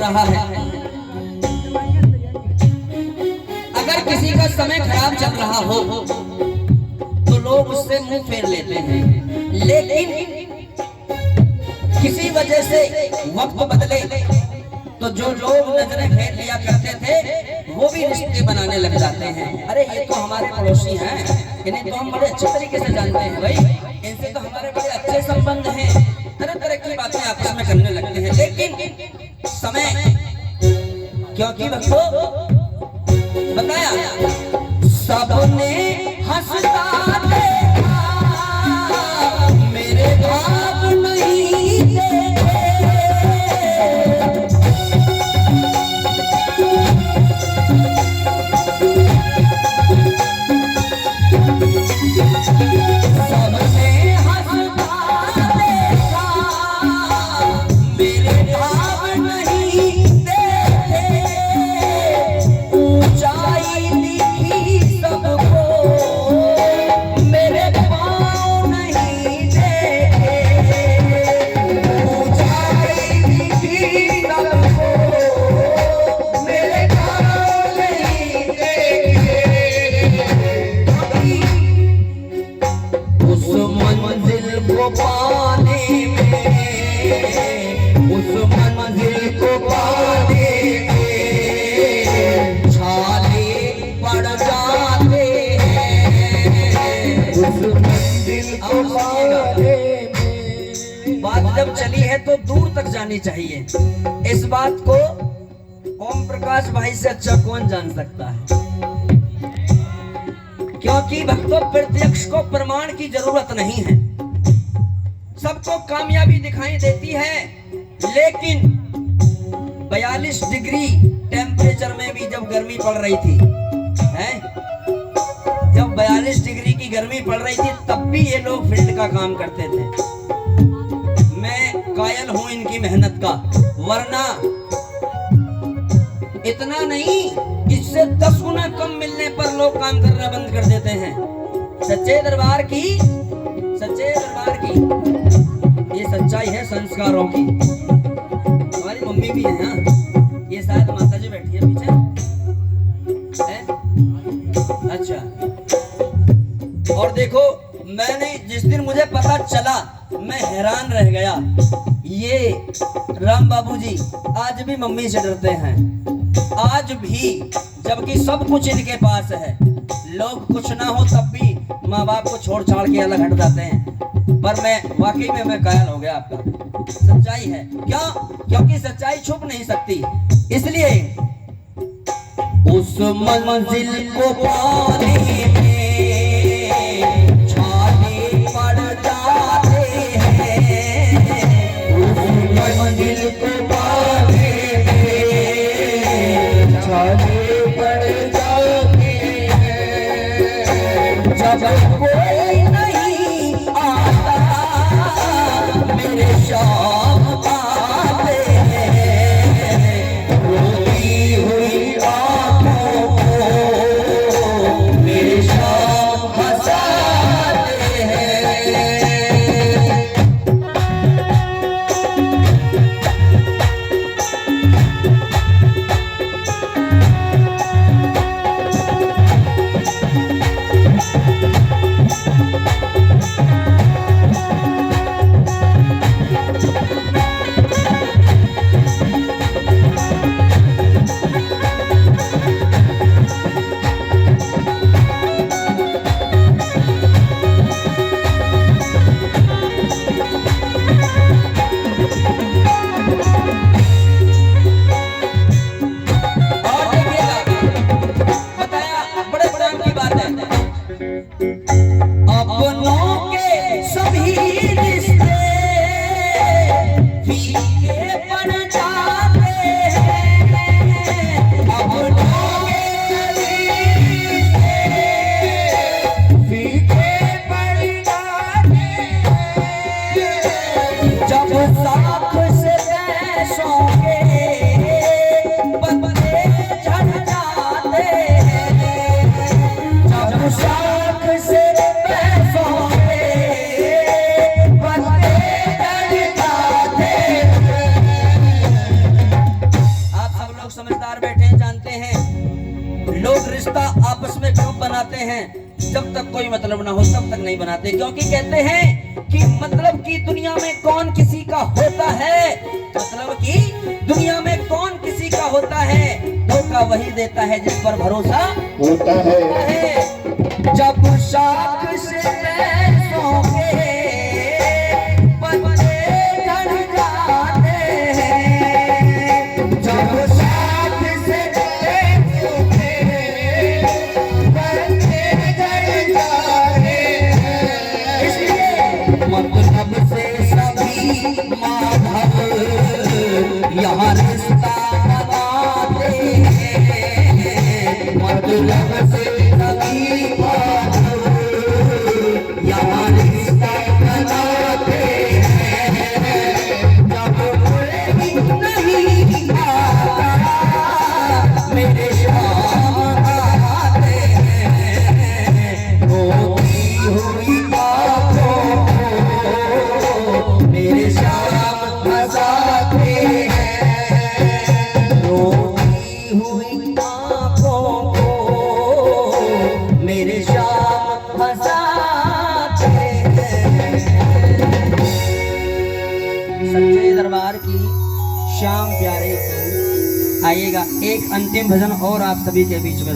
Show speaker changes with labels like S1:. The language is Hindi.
S1: रहा है। अगर किसी का समय खराब चल रहा हो तो लोग उससे मुंह फेर लेते हैं, लेकिन किसी वजह से वक्त बदले तो जो लोग नजरें फेर लिया करते थे वो भी रिश्ते बनाने लग जाते हैं। अरे ये तो हमारे पड़ोसी हैं, इन्हें तो हम बड़े अच्छे तरीके से जानते हैं, भाई इनसे तो हमारे बड़े अच्छे संबंध हैं, तरह तरह की बातें आपस में करने लगते हैं। लेकिन समय क्योंकि बच्चों बताया सबने हंसता देखा मेरे भाव नहीं देखे, सबने हंसता देखा मेरे भाव नहीं देखे, ऊंचाई दिखी सबको मेरे पाँव नहीं देखे, ऊंचाई दिखी सबको मेरे पाँव नहीं देखे। उस मंजिल को पाने में, उस मंजिल को पाने में छाले पड़ जाते हैं, उस मंजिल बात जब चली है तो दूर तक जानी चाहिए। इस बात को ओम प्रकाश भाई से अच्छा कौन जान सकता है, क्योंकि भक्तों प्रत्यक्ष को प्रमाण की जरूरत नहीं है। सबको कामयाबी दिखाई देती है, लेकिन 42 डिग्री टेम्परेचर में भी जब गर्मी पड़ रही थी, जब 42 डिग्री की गर्मी पड़ रही थी, तब भी ये लोग फील्ड का काम करते थे। मैं कायल हूं इनकी मेहनत का, वरना इतना नहीं, इससे 10 गुना कम मिलने पर लोग काम करना बंद कर देते हैं। सच्चे दरबार की ये सच्चाई है संस्कारों की। हमारी मम्मी भी है, हाँ, ये शायद माता जी बैठी है पीछे है? अच्छा। और देखो, मैंने जिस दिन मुझे पता चला मैं हैरान रह गया। ये राम बाबू जी आज भी मम्मी से डरते हैं, आज भी, जबकि सब कुछ इनके पास है। लोग कुछ ना हो तब भी माँ बाप को छोड़ छाड़ के अलग हट जाते हैं, पर मैं वाकई में मैं कायल हो गया। आपका सच्चाई है, क्यों? क्योंकि सच्चाई छुप नहीं सकती। इसलिए उस मंजिल को पाने में छाले पड़ जाते हैं, उस मंजिल को पाने में छाले पड़ जाते हैं। जब कोई नहीं आता मेरे शाम आते हैं, रोती हुई आंखों को मेरे शाम हंसाते हैं। आपस में कब बनाते हैं? जब तक कोई मतलब ना हो तब तक नहीं बनाते, क्योंकि कहते हैं कि मतलब की दुनिया में कौन किसी का होता है, मतलब की दुनिया में कौन किसी का होता है, धोखा वही देता है जिस पर भरोसा होता है। जब शाख से पैसों के पत्ते झड़ जाते हैं, जब शाख से पैसों के पत्ते झड़ जाते हैं, इसलिए मतलब से सभी माधव यहाँ रिश्ता बनाते हैं, मतलब से सभी माधव यहाँ रिश्ता बनाते हैं। जब कोई नहीं आता मेरे शाम आते हैं, रोती हुई आंखों को मेरे शाम हंसाते हैं, रोती हुई आंखों को मेरे शाम हंसाते हैं। सच्चे दरबार की श्याम प्यारे की आइएगा एक अंतिम भजन और आप सभी के बीच में